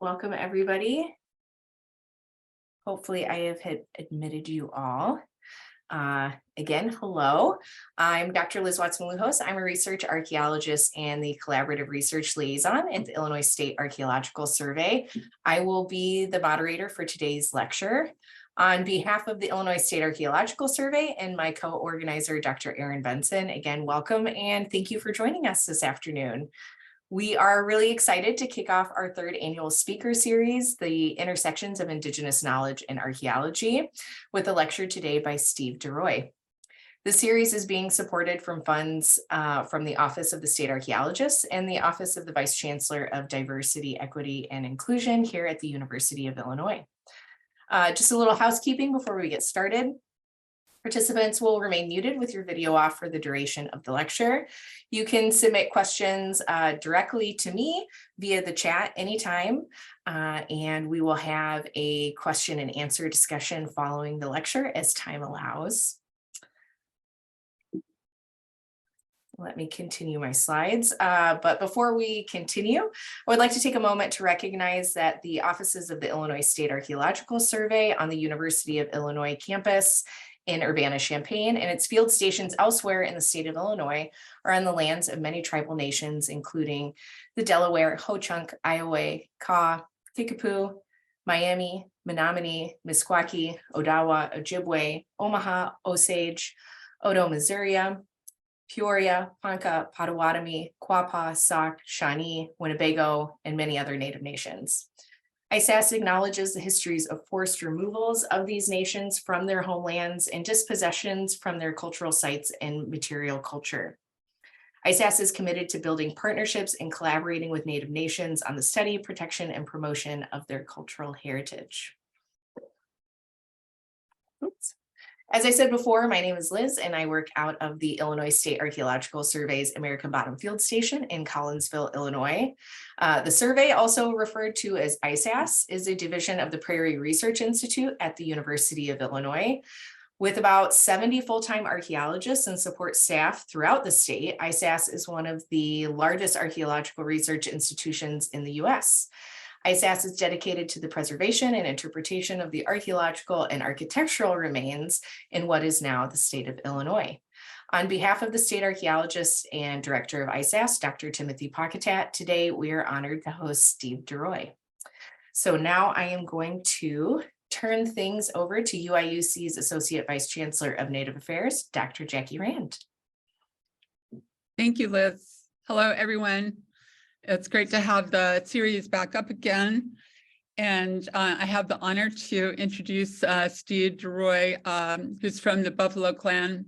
Welcome, everybody. Hopefully, I have admitted you all. Again, hello. I'm Dr. Liz Watson-Luhos. I'm a research archaeologist and the collaborative research liaison at the Illinois State Archaeological Survey. I will be the moderator for today's lecture. On behalf of the Illinois State Archaeological Survey and my co-organizer, Dr. Erin Benson, again, welcome and thank you for joining us this afternoon. We are really excited to kick off our third annual speaker series, The Intersections of Indigenous Knowledge and Archaeology, with a lecture today by Steve DeRoy. The series is being supported from funds from the Office of the State Archaeologist and the Office of the Vice Chancellor of Diversity, Equity, and Inclusion here at the University of Illinois. Just a little housekeeping before we get started. Participants will remain muted with your video off for the duration of the lecture. You can submit questions directly to me via the chat anytime, and we will have a question and answer discussion following the lecture as time allows. Let me continue my slides. But before we continue, I would like to take a moment to recognize that the offices of the Illinois State Archaeological Survey on the University of Illinois campus in Urbana-Champaign and its field stations elsewhere in the state of Illinois are on the lands of many tribal nations, including the Delaware, Ho-Chunk, Iowa, Kaw, Kickapoo, Miami, Menominee, Meskwaki, Odawa, Ojibwe, Omaha, Osage, Odo-Missouri, Peoria, Ponca, Potawatomi, Quapaw, Sauk, Shawnee, Winnebago, and many other Native nations. ISAS acknowledges the histories of forced removals of these nations from their homelands and dispossessions from their cultural sites and material culture. ISAS is committed to building partnerships and collaborating with Native nations on the study, protection, and promotion of their cultural heritage. Oops. As I said before, my name is Liz and I work out of the Illinois State Archaeological Survey's American Bottom Field Station in Collinsville, Illinois. The survey, also referred to as ISAS, is a division of the Prairie Research Institute at the University of Illinois. With about 70 full-time archaeologists and support staff throughout the state, ISAS is one of the largest archaeological research institutions in the US. ISAS is dedicated to the preservation and interpretation of the archaeological and architectural remains in what is now the state of Illinois. On behalf of the state archaeologist and director of ISAS, Dr. Timothy Pocketat, today we are honored to host Steve DeRoy. So now I am going to turn things over to UIUC's Associate Vice Chancellor of Native Affairs, Dr. Jackie Rand. Thank you, Liz. Hello, everyone. It's great to have the series back up again. And I have the honor to introduce Steve DeRoy, who's from the Buffalo Clan,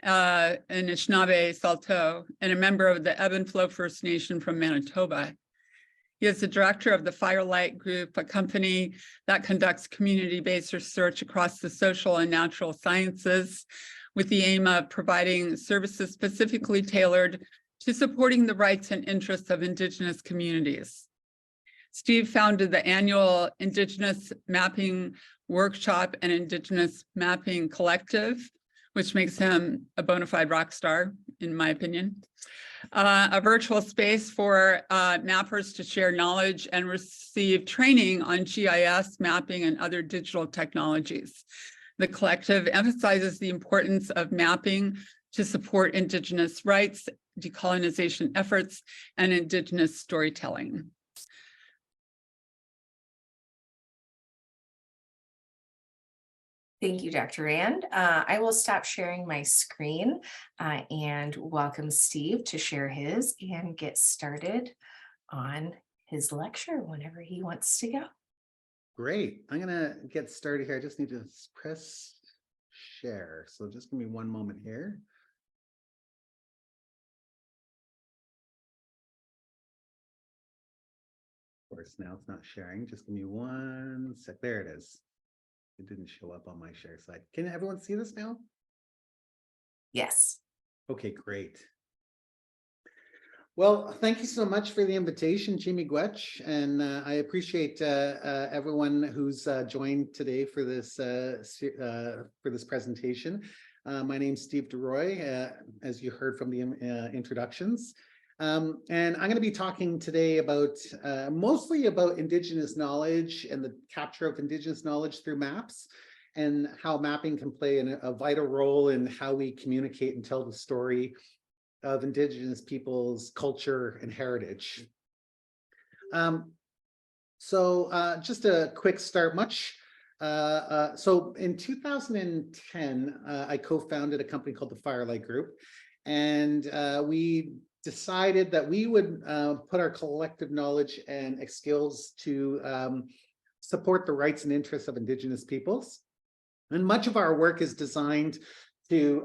Anishinaabe, Saulteaux, and a member of the Ebb and Flow First Nation from Manitoba. He is the director of the Firelight group, a company that conducts community-based research across the social and natural sciences with the aim of providing services specifically tailored to supporting the rights and interests of Indigenous communities. Steve founded the annual Indigenous Mapping Workshop and Indigenous Mapping Collective, which makes him a bona fide rock star, in my opinion. A virtual space for mappers to share knowledge and receive training on GIS mapping and other digital technologies. The collective emphasizes the importance of mapping to support Indigenous rights, decolonization efforts, and Indigenous storytelling. Thank you, Dr. Rand. I will stop sharing my screen and welcome Steve to share his and get started on his lecture whenever he wants to go. Great. I'm going to get started here. I just need to press share. So just give me one moment here. Of course, now it's not sharing. Just give me one sec. There it is. It didn't show up on my share side. Can everyone see this now? Yes. Okay, great. Well, thank you so much for the invitation, Jimmy Gwetch, and I appreciate everyone who's joined today for this presentation. My name's Steve DeRoy, as you heard from the introductions. And I'm going to be talking today about mostly about Indigenous knowledge and the capture of Indigenous knowledge through maps, and how mapping can play a vital role in how we communicate and tell the story of Indigenous peoples' culture and heritage. Just a quick start. So in 2010, I co-founded a company called the Firelight Group, and we decided that we would put our collective knowledge and skills to support the rights and interests of Indigenous peoples. And much of our work is designed to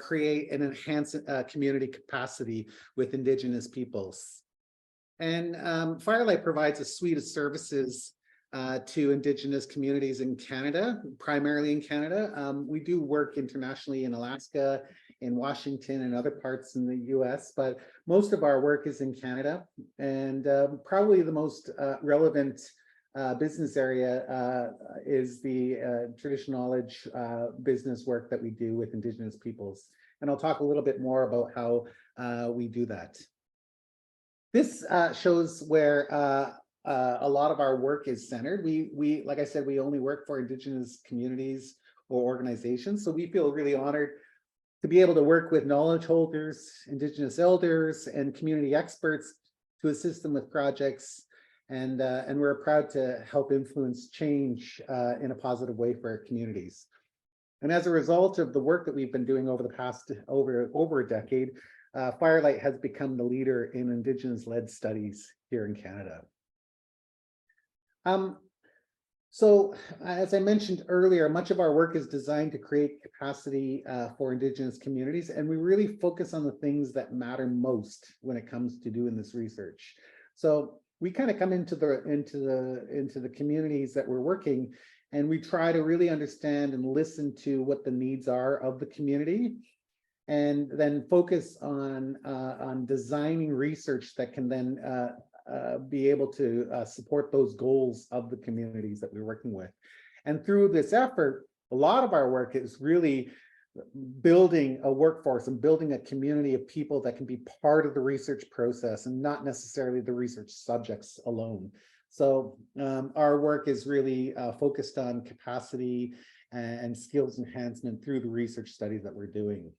create and enhance community capacity with Indigenous peoples. And Firelight provides a suite of services to Indigenous communities in Canada, primarily in Canada. We do work internationally in Alaska, in Washington, and other parts in the US, but most of our work is in Canada. And probably the most relevant business area is the traditional knowledge business work that we do with Indigenous peoples. And I'll talk a little bit more about how we do that. This shows where a lot of our work is centered. We, like I said, we only work for Indigenous communities or organizations. So we feel really honored to be able to work with knowledge holders, Indigenous elders, and community experts to assist them with projects. And we're proud to help influence change in a positive way for our communities. And as a result of the work that we've been doing over the past over a decade, Firelight has become the leader in Indigenous-led studies here in Canada. So as I mentioned earlier, much of our work is designed to create capacity for Indigenous communities, and we really focus on the things that matter most when it comes to doing this research. So we kind of come into the communities that we're working, and we try to really understand and listen to what the needs are of the community, and then focus on designing research that can then be able to support those goals of the communities that we're working with. And through this effort, a lot of our work is really building a workforce and building a community of people that can be part of the research process and not necessarily the research subjects alone. So our work is really focused on capacity and skills enhancement through the research studies that we're doing.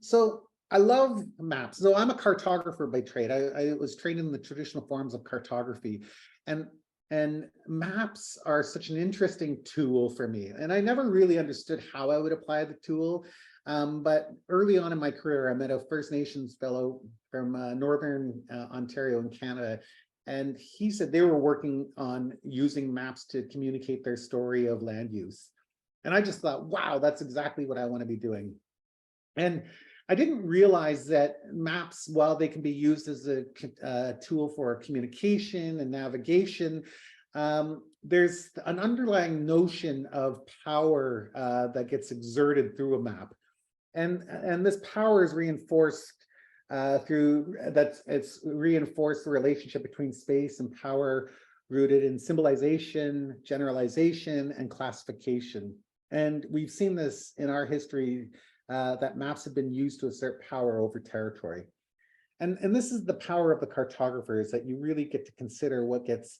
So I love maps. So I'm a cartographer by trade. I was trained in the traditional forms of cartography, and maps are such an interesting tool for me. And I never really understood how I would apply the tool. But early on in my career, I met a First Nations fellow from Northern Ontario in Canada. And he said they were working on using maps to communicate their story of land use. And I just thought, wow, that's exactly what I want to be doing. And I didn't realize that maps, while they can be used as a tool for communication and navigation, there's an underlying notion of power that gets exerted through a map. And this power is reinforced it's reinforced the relationship between space and power, rooted in symbolization, generalization, and classification. And we've seen this in our history, that maps have been used to assert power over territory. And this is the power of the cartographer, is that you really get to consider what gets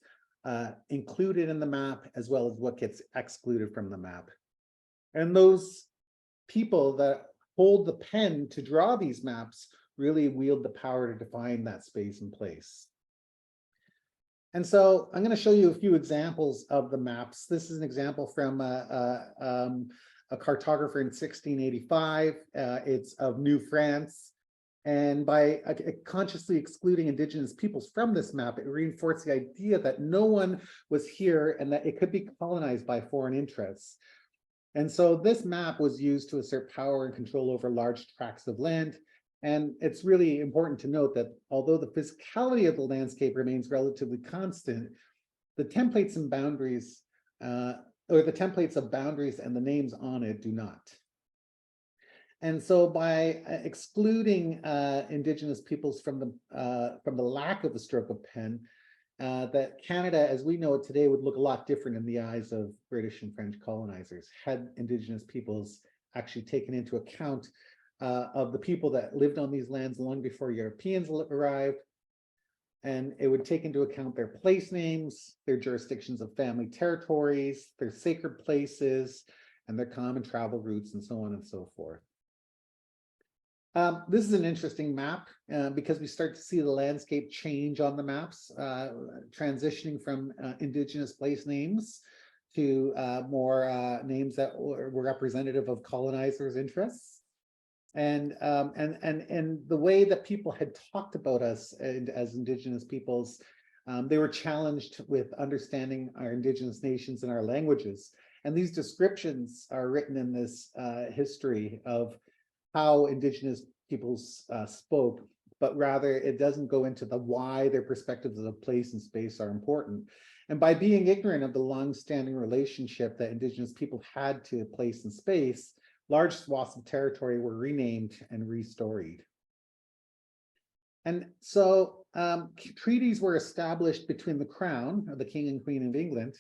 included in the map as well as what gets excluded from the map. And those people that hold the pen to draw these maps really wield the power to define that space and place. And so I'm going to show you a few examples of the maps. This is an example from a cartographer in 1685. It's of New France. And by consciously excluding Indigenous peoples from this map, it reinforced the idea that no one was here and that it could be colonized by foreign interests. And so this map was used to assert power and control over large tracts of land. And it's really important to note that although the physicality of the landscape remains relatively constant, the templates and boundaries, or the templates of boundaries and the names on it do not. And so by excluding Indigenous peoples from the lack of a stroke of pen, that Canada, as we know it today, would look a lot different in the eyes of British and French colonizers, had Indigenous peoples actually taken into account of the people that lived on these lands long before Europeans arrived. And it would take into account their place names, their jurisdictions of family territories, their sacred places, and their common travel routes, and so on and so forth. This is an interesting map because we start to see the landscape change on the maps, transitioning from indigenous place names to more names that were representative of colonizers' interests. And the way that people had talked about us as indigenous peoples, they were challenged with understanding our indigenous nations and our languages. And these descriptions are written in this history of how indigenous peoples spoke, but rather it doesn't go into the why their perspectives of place and space are important. And by being ignorant of the long-standing relationship that indigenous people had to place and space, large swaths of territory were renamed and restoried. And so treaties were established between the Crown, or the King and Queen of England,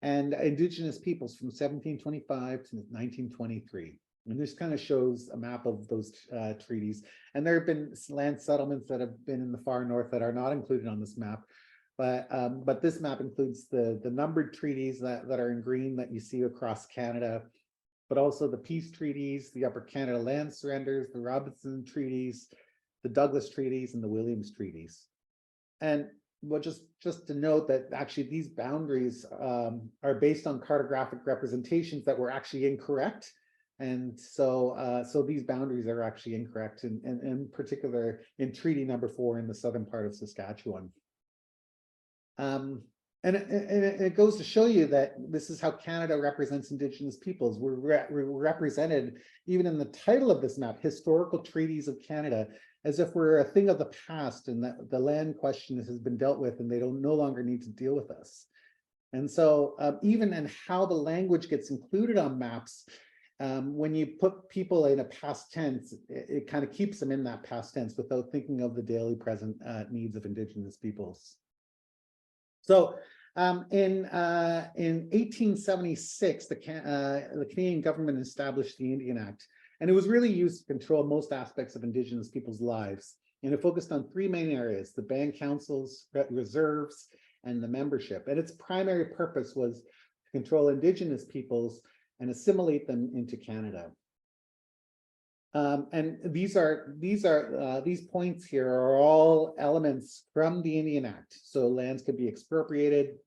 and indigenous peoples from 1725 to 1923. And this kind of shows a map of those treaties. And there have been land settlements that have been in the far north that are not included on this map. But this map includes the numbered treaties that are in green that you see across Canada, but also the peace treaties, the Upper Canada land surrenders, the Robinson treaties, the Douglas treaties, and the Williams treaties. And well, just to note that actually these boundaries are based on cartographic representations that were actually incorrect. And so these boundaries are actually incorrect, and in particular in Treaty Number 4 in the southern part of Saskatchewan. And it goes to show you that this is how Canada represents Indigenous peoples. We're represented, even in the title of this map, Historical Treaties of Canada, as if we're a thing of the past and that the land question has been dealt with and they no longer need to deal with us. And so even in how the language gets included on maps, when you put people in a past tense, it kind of keeps them in that past tense without thinking of the daily present needs of Indigenous peoples. So in 1876, the Canadian government established the Indian Act, and it was really used to control most aspects of Indigenous people's lives. And it focused on three main areas: the band councils, reserves, and the membership. And its primary purpose was to control Indigenous peoples and assimilate them into Canada. And these points here are all elements from the Indian Act. So lands could be expropriated,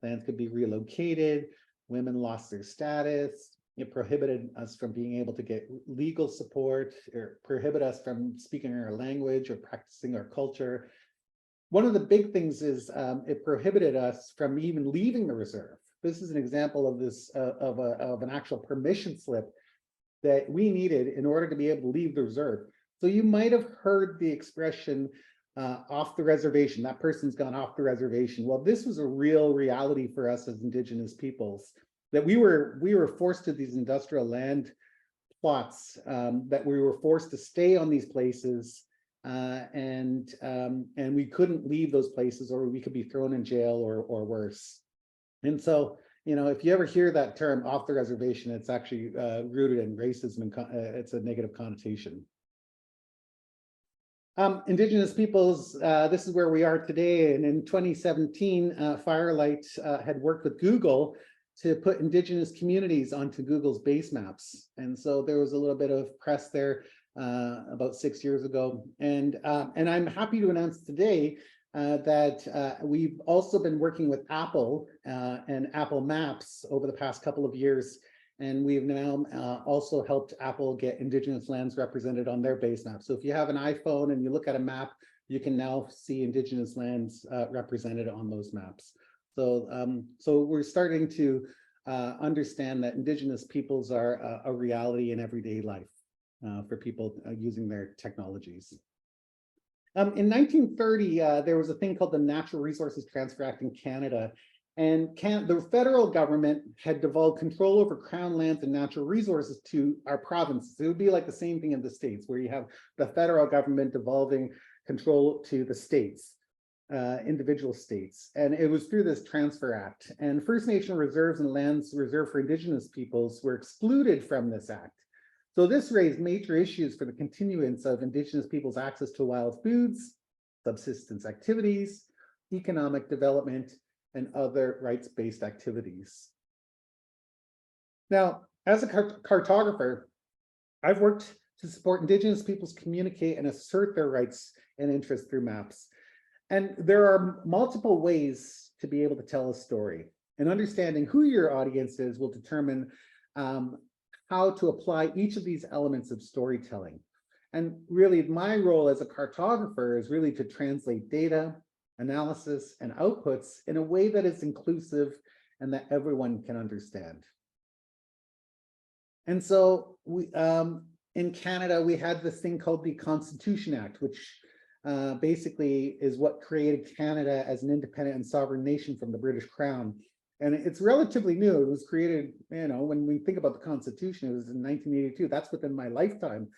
lands could be relocated, women lost their status. It prohibited us from being able to get legal support, or prohibit us from speaking our language or practicing our culture. One of the big things is it prohibited us from even leaving the reserve. This is an example of this of an actual permission slip that we needed in order to be able to leave the reserve. So you might have heard the expression off the reservation. That person's gone off the reservation. Well, this was a real reality for us as Indigenous peoples, that we were forced to these industrial land plots, that we were forced to stay on these places, and we couldn't leave those places, or we could be thrown in jail or worse. And so, you know, if you ever hear that term off the reservation, it's actually rooted in racism, and it's a negative connotation. Indigenous peoples, this is where we are today. And in 2017, Firelight had worked with Google to put Indigenous communities onto Google's base maps. And so there was a little bit of press there about 6 years ago. And I'm happy to announce today that we've also been working with Apple and Apple Maps over the past couple of years. And we've now also helped Apple get Indigenous lands represented on their base map. So if you have an iPhone and you look at a map, you can now see Indigenous lands represented on those maps. So, so we're starting to understand that Indigenous peoples are a reality in everyday life for people using their technologies. In 1930, there was a thing called the Natural Resources Transfer Act in Canada. And the federal government had devolved control over Crown lands and natural resources to our provinces. It would be like the same thing in the States, where you have the federal government devolving control to the states, individual states. And it was through this Transfer Act. And First Nation reserves and lands reserved for Indigenous peoples were excluded from this act. So this raised major issues for the continuance of Indigenous peoples' access to wild foods, subsistence activities, economic development, and other rights-based activities. Now, as a cartographer, I've worked to support Indigenous peoples communicate and assert their rights and interests through maps. And there are multiple ways to be able to tell a story. And understanding who your audience is will determine how to apply each of these elements of storytelling. And really, my role as a cartographer is really to translate data, analysis, and outputs in a way that is inclusive and that everyone can understand. And so we, in Canada, we had this thing called the Constitution Act, which basically is what created Canada as an independent and sovereign nation from the British Crown. And it's relatively new. It was created, you know, when we think about the Constitution, it was in 1982. That's within my lifetime.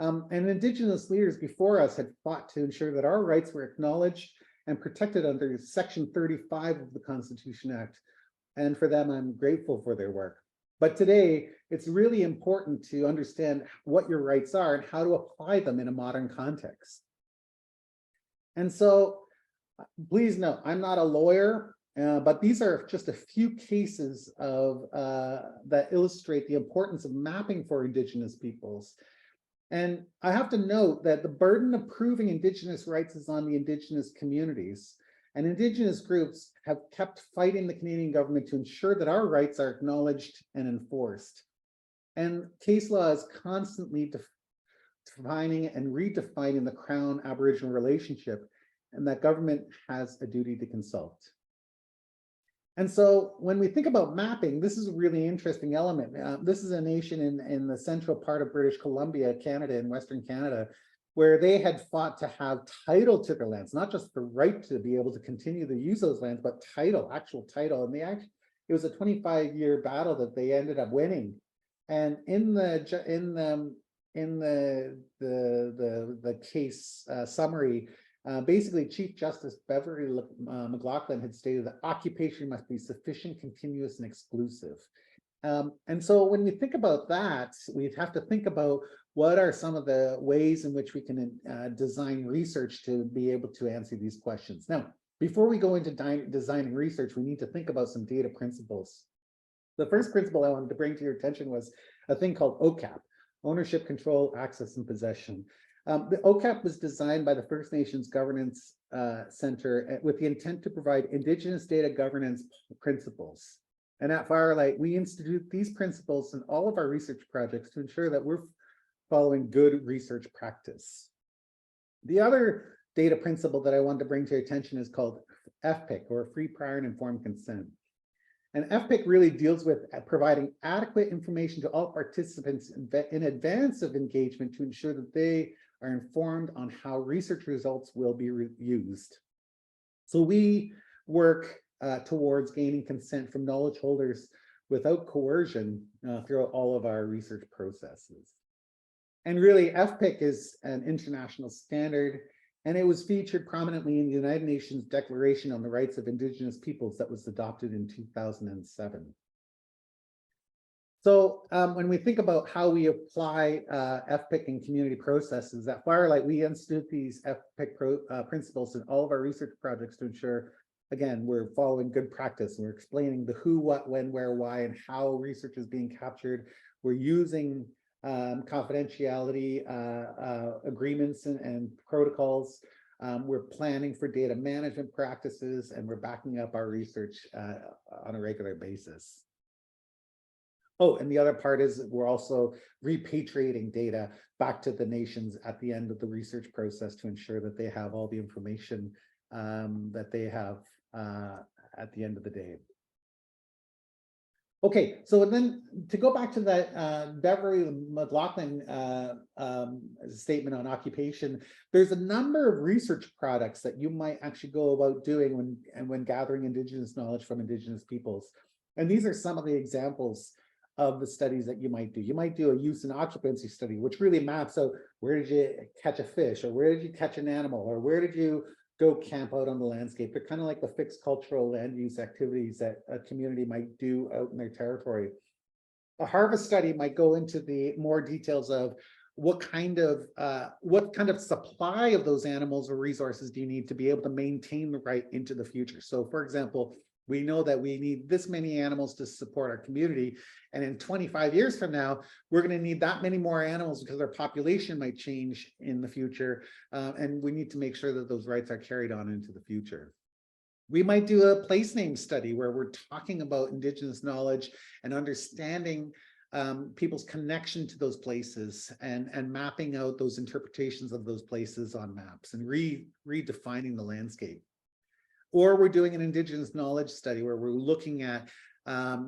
And Indigenous leaders before us had fought to ensure that our rights were acknowledged and protected under Section 35 of the Constitution Act. And for them, I'm grateful for their work. But today, it's really important to understand what your rights are and how to apply them in a modern context. And so, please note, I'm not a lawyer, but these are just a few cases of that illustrate the importance of mapping for Indigenous peoples. And I have to note that the burden of proving Indigenous rights is on the Indigenous communities. And Indigenous groups have kept fighting the Canadian government to ensure that our rights are acknowledged and enforced. And case law is constantly defining and redefining the Crown Aboriginal relationship, and that government has a duty to consult. And so when we think about mapping, this is a really interesting element. This is a nation in the central part of British Columbia, Canada, in Western Canada, where they had fought to have title to their lands, not just the right to be able to continue to use those lands, but title, actual title. And it was a 25-year battle that they ended up winning. And in the case summary, basically, Chief Justice Beverly McLaughlin had stated that occupation must be sufficient, continuous, and exclusive. And so when we think about that, we have to think about what are some of the ways in which we can design research to be able to answer these questions. Now, before we go into designing research, we need to think about some data principles. The first principle I wanted to bring to your attention was a thing called OCAP, Ownership, Control, Access, and Possession. The OCAP was designed by the First Nations Governance Center with the intent to provide Indigenous data governance principles. And at Firelight, we institute these principles in all of our research projects to ensure that we're following good research practice. The other data principle that I wanted to bring to your attention is called FPIC, or Free, Prior, and Informed Consent. And FPIC really deals with providing adequate information to all participants in advance of engagement to ensure that they are informed on how research results will be used. So we work towards gaining consent from knowledge holders without coercion throughout all of our research processes. And really, FPIC is an international standard, and it was featured prominently in the United Nations Declaration on the Rights of Indigenous Peoples that was adopted in 2007. So when we think about how we apply FPIC in community processes, at Firelight, we institute these FPIC principles in all of our research projects to ensure, again, we're following good practice. We're explaining the who, what, when, where, why, and how research is being captured. We're using confidentiality agreements and protocols. We're planning for data management practices, and we're backing up our research on a regular basis. Oh, and the other part is we're also repatriating data back to the nations at the end of the research process to ensure that they have all the information that they have at the end of the day. Okay, so then to go back to that Beverly McLaughlin statement on occupation, there's a number of research products that you might actually go about doing when gathering Indigenous knowledge from Indigenous peoples. And these are some of the examples of the studies that you might do. You might do a use and occupancy study, which really maps out where did you catch a fish, or where did you catch an animal, or where did you go camp out on the landscape. They're kind of like the fixed cultural land use activities that a community might do out in their territory. A harvest study might go into the more details of what kind of supply of those animals or resources do you need to be able to maintain the right into the future. So for example, we know that we need this many animals to support our community. And in 25 years from now, we're going to need that many more animals because our population might change in the future. And we need to make sure that those rights are carried on into the future. We might do a place name study where we're talking about Indigenous knowledge and understanding people's connection to those places and mapping out those interpretations of those places on maps and redefining the landscape. Or we're doing an Indigenous knowledge study where we're looking at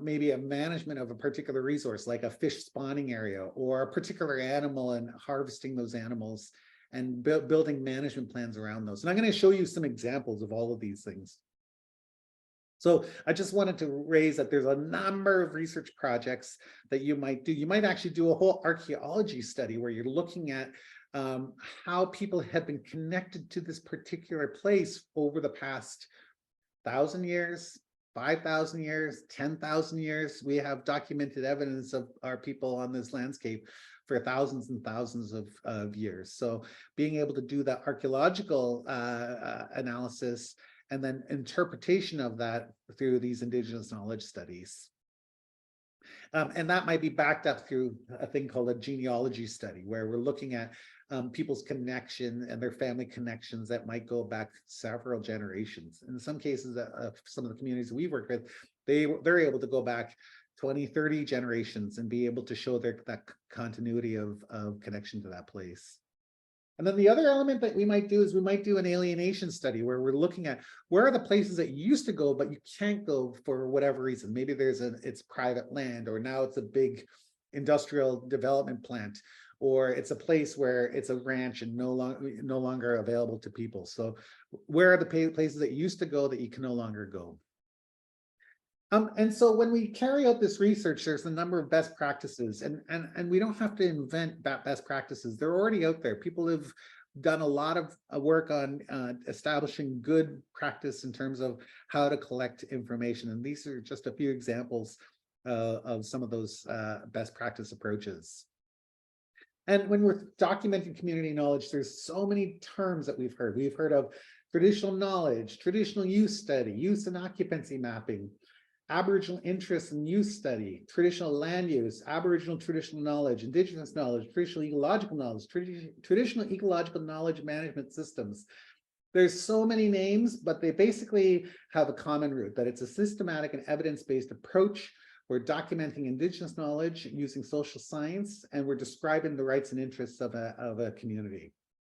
maybe a management of a particular resource, like a fish spawning area or a particular animal, and harvesting those animals and building management plans around those. And I'm going to show you some examples of all of these things. So I just wanted to raise that there's a number of research projects that you might do. You might actually do a whole archaeology study where you're looking at how people have been connected to this particular place over the past 1,000 years, 5,000 years, 10,000 years. We have documented evidence of our people on this landscape for thousands and thousands of years. So being able to do that archaeological analysis and then interpretation of that through these Indigenous knowledge studies. And that might be backed up through a thing called a genealogy study, where we're looking at people's connection and their family connections that might go back several generations. In some cases, some of the communities we work with, they're able to go back 20, 30 generations and be able to show that continuity of connection to that place. And then the other element that we might do is we might do an alienation study where we're looking at where are the places that you used to go, but you can't go for whatever reason. Maybe it's private land, or now it's a big industrial development plant, or it's a place where it's a ranch and no longer available to people. So where are the places that you used to go that you can no longer go? And so when we carry out this research, there's a number of best practices, and we don't have to invent best practices. They're already out there. People have done a lot of work on establishing good practice in terms of how to collect information. And these are just a few examples of some of those best practice approaches. And when we're documenting community knowledge, there's so many terms that we've heard. We've heard of traditional knowledge, traditional use study, use and occupancy mapping, Aboriginal interest and use study, traditional land use, Aboriginal traditional knowledge, Indigenous knowledge, traditional ecological knowledge, traditional ecological knowledge management systems. There's so many names, but they basically have a common root, that it's a systematic and evidence-based approach. We're documenting Indigenous knowledge using social science, and we're describing the rights and interests of a community.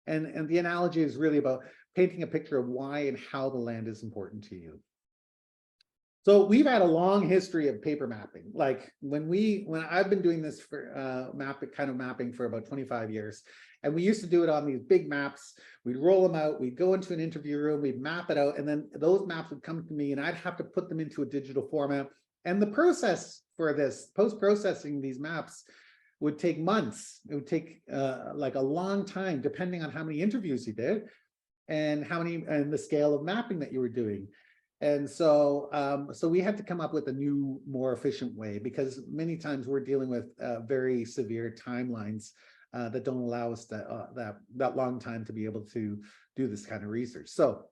And the analogy is really about painting a picture of why and how the land is important to you. So we've had a long history of paper mapping. Like when I've been doing this for mapping for about 25 years, and we used to do it on these big maps. We'd roll them out, we'd go into an interview room, we'd map it out, and then those maps would come to me and I'd have to put them into a digital format. And the process for this, post-processing these maps, would take months. It would take like a long time, depending on how many interviews you did and the scale of mapping that you were doing. And so, so we had to come up with a new, more efficient way, because many times we're dealing with very severe timelines that don't allow us that long time to be able to do this kind of research. So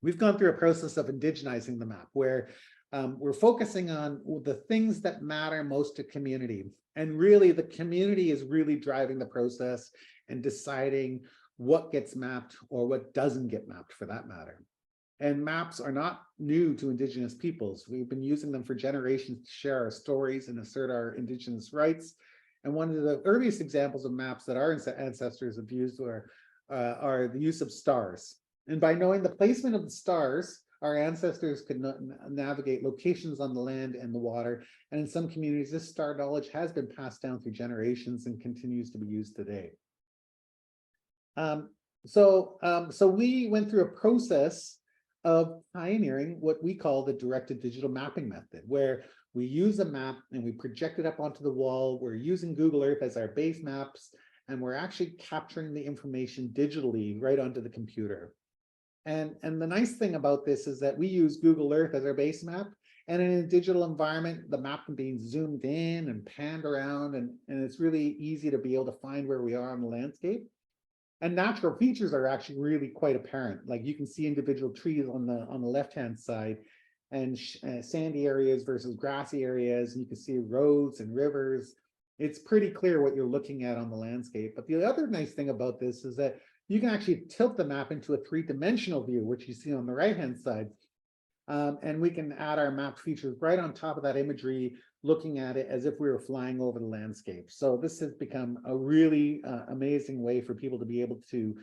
we've gone through a process of indigenizing the map, where we're focusing on the things that matter most to community. And really, the community is really driving the process and deciding what gets mapped or what doesn't get mapped, for that matter. And maps are not new to Indigenous peoples. We've been using them for generations to share our stories and assert our Indigenous rights. And one of the earliest examples of maps that our ancestors have used are the use of stars. And by knowing the placement of the stars, our ancestors could navigate locations on the land and the water. And in some communities, this star knowledge has been passed down through generations and continues to be used today. So we went through a process of pioneering what we call the directed digital mapping method, where we use a map and we project it up onto the wall. We're using Google Earth as our base maps, and we're actually capturing the information digitally right onto the computer. And the nice thing about this is that we use Google Earth as our base map, And in a digital environment, the map can be zoomed in and panned around, and it's really easy to be able to find where we are on the landscape. And natural features are actually really quite apparent. Like you can see individual trees on the left-hand side, and sandy areas versus grassy areas, and you can see roads and rivers. It's pretty clear what you're looking at on the landscape. But the other nice thing about this is that you can actually tilt the map into a three-dimensional view, which you see on the right-hand side. And we can add our map features right on top of that imagery, looking at it as if we were flying over the landscape. So this has become a really amazing way for people to be able to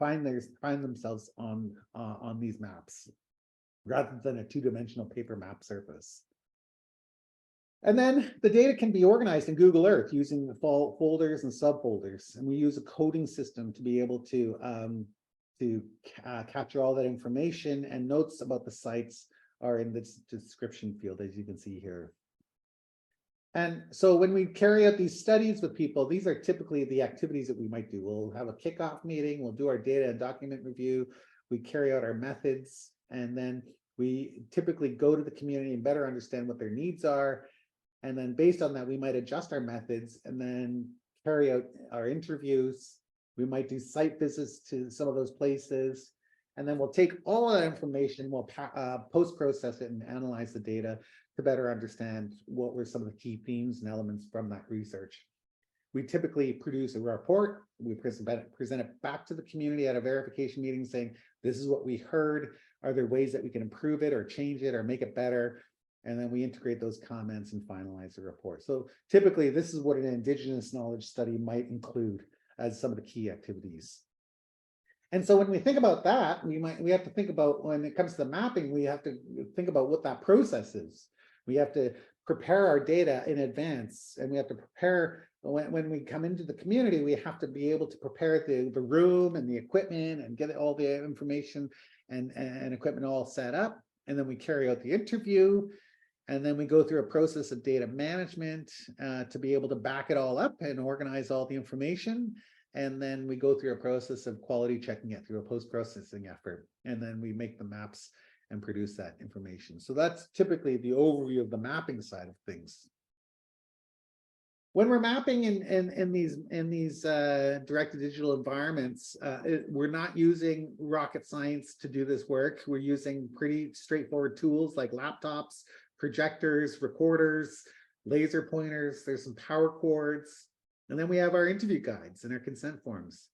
find themselves on these maps, rather than a two-dimensional paper map surface. And then the data can be organized in Google Earth using the folders and subfolders. And we use a coding system to be able to capture all that information, and notes about the sites are in the description field, as you can see here. And so when we carry out these studies with people, these are typically the activities that we might do. We'll have a kickoff meeting, we'll do our data and document review, we carry out our methods, and then we typically go to the community and better understand what their needs are. And then based on that, we might adjust our methods and then carry out our interviews. We might do site visits to some of those places. And then we'll take all of that information, we'll post-process it and analyze the data to better understand what were some of the key themes and elements from that research. We typically produce a report, we present it back to the community at a verification meeting saying, this is what we heard. Are there ways that we can improve it or change it or make it better? And then we integrate those comments and finalize the report. So typically, this is what an Indigenous knowledge study might include as some of the key activities. And so when we think about that, we have to think about, when it comes to the mapping, we have to think about what that process is. We have to prepare our data in advance, and we have to prepare when we come into the community, we have to be able to prepare the room and the equipment and get all the information and equipment all set up. And then we carry out the interview. And then we go through a process of data management to be able to back it all up and organize all the information. And then we go through a process of quality checking it through a post-processing effort. And then we make the maps and produce that information. So that's typically the overview of the mapping side of things. When we're mapping in these directed digital environments, we're not using rocket science to do this work. We're using pretty straightforward tools like laptops, projectors, recorders, laser pointers. There's some power cords, and then we have our interview guides and our consent forms.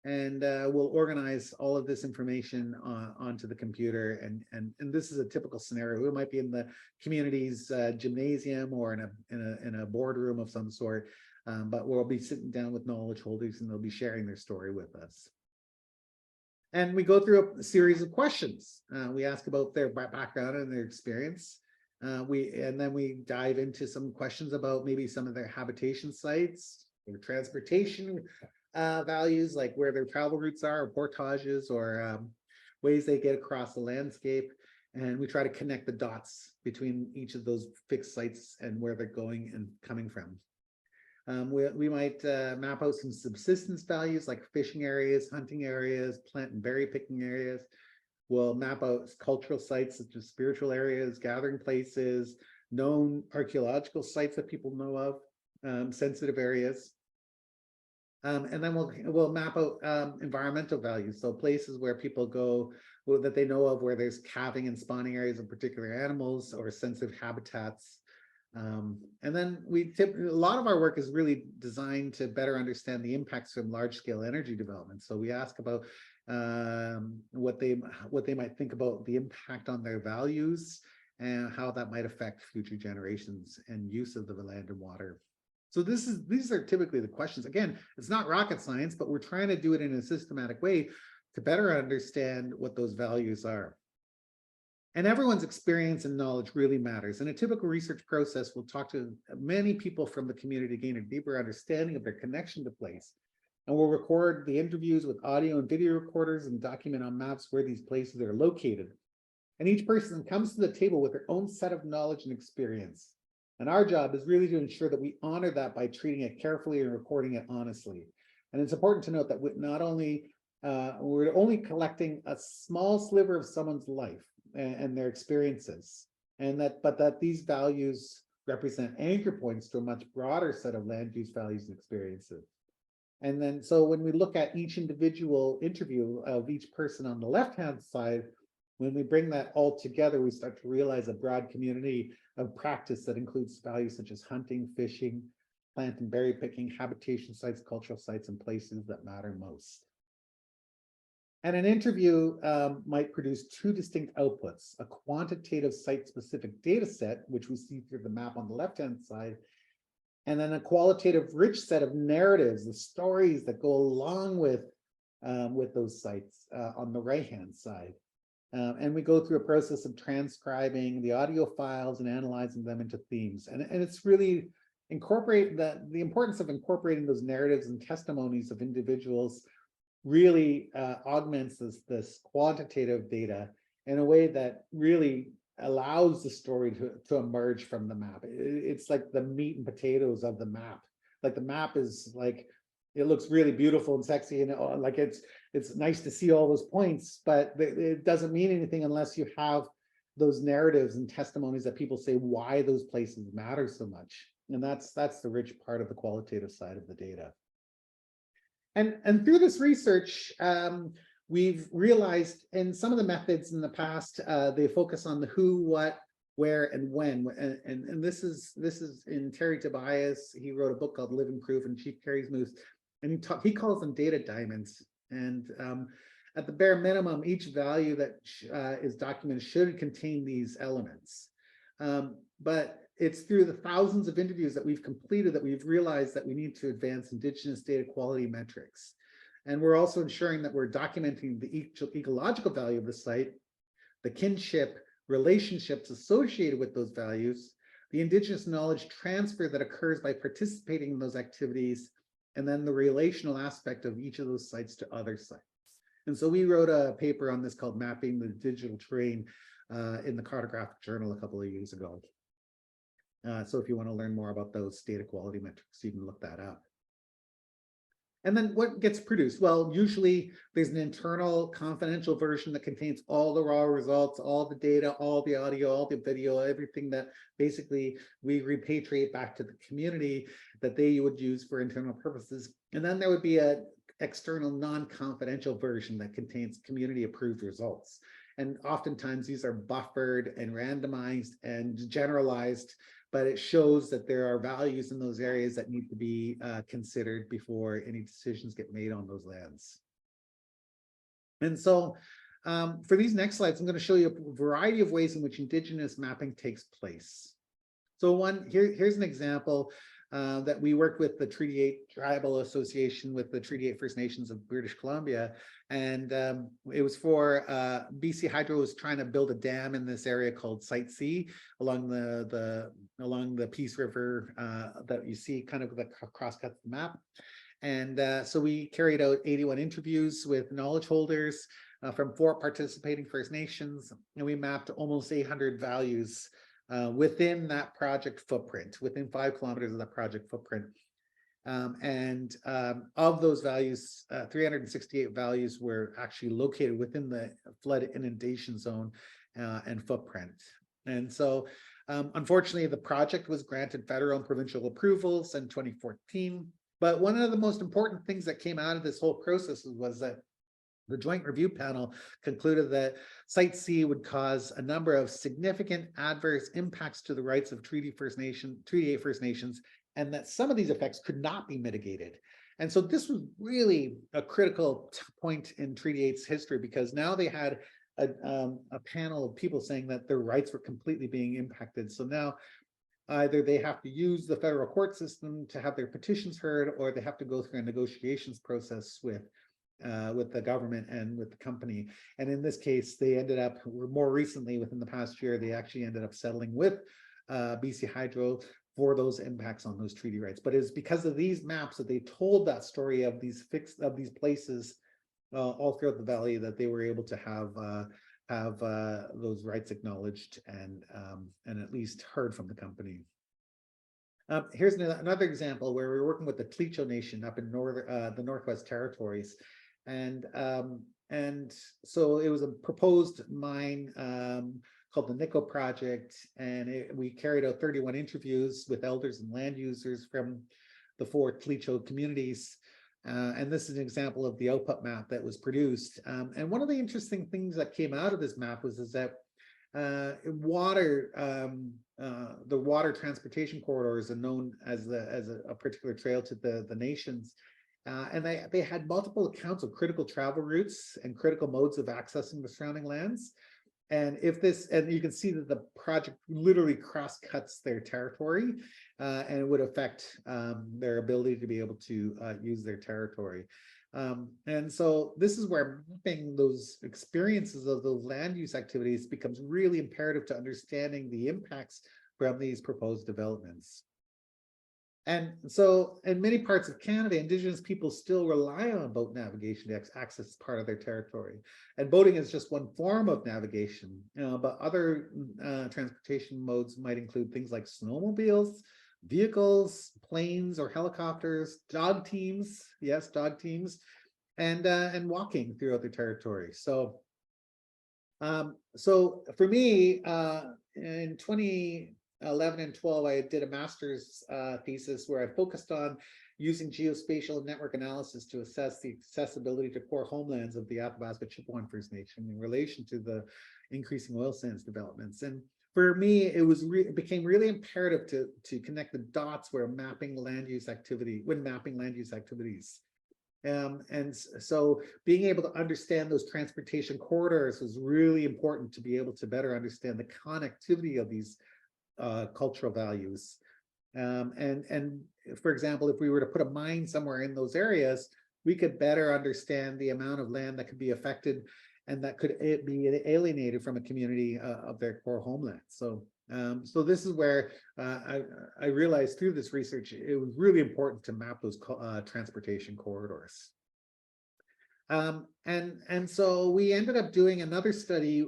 And we'll organize all of this information onto the computer. And this is a typical scenario. We might be in the community's gymnasium or in a boardroom of some sort, but we'll be sitting down with knowledge holders, and they'll be sharing their story with us. And we go through a series of questions. We ask about their background and their experience. And then we dive into some questions about maybe some of their habitation sites, their transportation values, like where their travel routes are, or portages, or ways they get across the landscape. And we try to connect the dots between each of those fixed sites and where they're going and coming from. We might map out some subsistence values like fishing areas, hunting areas, plant and berry picking areas. We'll map out cultural sites such as spiritual areas, gathering places, known archaeological sites that people know of, sensitive areas. And then we'll map out environmental values, so places where people go that they know of, where there's calving and spawning areas of particular animals or sensitive habitats. And then a lot of our work is really designed to better understand the impacts from large-scale energy development. So we ask about what they might think about the impact on their values and how that might affect future generations and use of the land and water. So these are typically the questions. Again, it's not rocket science, but we're trying to do it in a systematic way to better understand what those values are. And everyone's experience and knowledge really matters. In a typical research process, we'll talk to many people from the community to gain a deeper understanding of their connection to place. And we'll record the interviews with audio and video recorders and document on maps where these places are located. And each person comes to the table with their own set of knowledge and experience. And our job is really to ensure that we honor that by treating it carefully and recording it honestly. And it's important to note that we're only collecting a small sliver of someone's life and their experiences. and that these values represent anchor points to a much broader set of land use values and experiences. And then, so when we look at each individual interview of each person on the left-hand side, when we bring that all together, we start to realize a broad community of practice that includes values such as hunting, fishing, plant and berry picking, habitation sites, cultural sites, and places that matter most. And an interview might produce two distinct outputs: a quantitative site-specific data set, which we see through the map on the left-hand side, and then a qualitative rich set of narratives, the stories that go along with those sites on the right-hand side. And we go through a process of transcribing the audio files and analyzing them into themes. And it's really incorporate the importance of incorporating those narratives and testimonies of individuals really augments this quantitative data in a way that really allows the story to emerge from the map. It's like the meat and potatoes of the map. Like the map is like, it looks really beautiful and sexy, and like it's nice to see all those points, but it doesn't mean anything unless you have those narratives and testimonies that people say why those places matter so much. And that's the rich part of the qualitative side of the data. And through this research, we've realized in some of the methods in the past, they focus on the who, what, where, and when. And this is in Terry Tobias. He wrote a book called Living Proof, and Chief Carey's Moose, and he calls them data diamonds. And at the bare minimum, each value that is documented should contain these elements. But it's through the thousands of interviews that we've completed that we've realized that we need to advance Indigenous data quality metrics. And we're also ensuring that we're documenting the ecological value of the site, the kinship relationships associated with those values, the Indigenous knowledge transfer that occurs by participating in those activities, and then the relational aspect of each of those sites to other sites. And so we wrote a paper on this called Mapping the Digital Terrain in the Cartographic Journal a couple of years ago. So if you want to learn more about those data quality metrics, you can look that up. And then what gets produced? Well, usually there's an internal confidential version that contains all the raw results, all the data, all the audio, all the video, everything that basically we repatriate back to the community that they would use for internal purposes. And then there would be an external non-confidential version that contains community approved results. And oftentimes these are buffered and randomized and generalized, but it shows that there are values in those areas that need to be considered before any decisions get made on those lands. And so for these next slides, I'm going to show you a variety of ways in which Indigenous mapping takes place. So here's an example that we worked with the Treaty 8 Tribal Association with the Treaty 8 First Nations of British Columbia. And it was for BC Hydro was trying to build a dam in this area called Site C along the Peace River that you see kind of that cross-cuts the map. And so we carried out 81 interviews with knowledge holders from 4 participating First Nations, and we mapped almost 800 values within that project footprint, within 5 kilometers of that project footprint. Of those values, 368 values were actually located within the flood inundation zone and footprint. And so, unfortunately, the project was granted federal and provincial approvals in 2014. But one of the most important things that came out of this whole process was that the Joint Review Panel concluded that Site C would cause a number of significant adverse impacts to the rights of Treaty 8 First Nations, and that some of these effects could not be mitigated. And so this was really a critical point in Treaty 8's history, because now they had a panel of people saying that their rights were completely being impacted. So now either they have to use the federal court system to have their petitions heard, or they have to go through a negotiations process with the government and with the company. And in this case, they ended up, more recently within the past year, they actually ended up settling with BC Hydro for those impacts on those treaty rights. But it's because of these maps that they told that story of these places all throughout the valley that they were able to have those rights acknowledged and at least heard from the company. Here's another example where we're working with the Tlicho Nation up in the Northwest Territories. And so it was a proposed mine called the NICO project, and we carried out 31 interviews with elders and land users from the 4 Tlicho communities. And this is an example of the output map that was produced. And one of the interesting things that came out of this map was that the water transportation corridors are known as a particular trail to the nations. And they had multiple accounts of critical travel routes and critical modes of accessing the surrounding lands. And you can see that the project literally cross-cuts their territory, and it would affect their ability to be able to use their territory. And so this is where mapping those experiences of those land use activities becomes really imperative to understanding the impacts from these proposed developments. And so in many parts of Canada, Indigenous people still rely on boat navigation to access part of their territory. And boating is just one form of navigation, but other transportation modes might include things like snowmobiles, vehicles, planes or helicopters, dog teams, yes, dog teams, and walking throughout their territory. So for me, in 2011 and 12, I did a master's thesis where I focused on using geospatial and network analysis to assess the accessibility to core homelands of the Athabasca Chippewa First Nation in relation to the increasing oil sands developments. And for me, it became really imperative to connect the dots when mapping land use activities. And so being able to understand those transportation corridors was really important to be able to better understand the connectivity of these cultural values. And for example, if we were to put a mine somewhere in those areas, we could better understand the amount of land that could be affected and that could be alienated from a community of their core homeland. So this is where I realized through this research, it was really important to map those transportation corridors. And so we ended up doing another study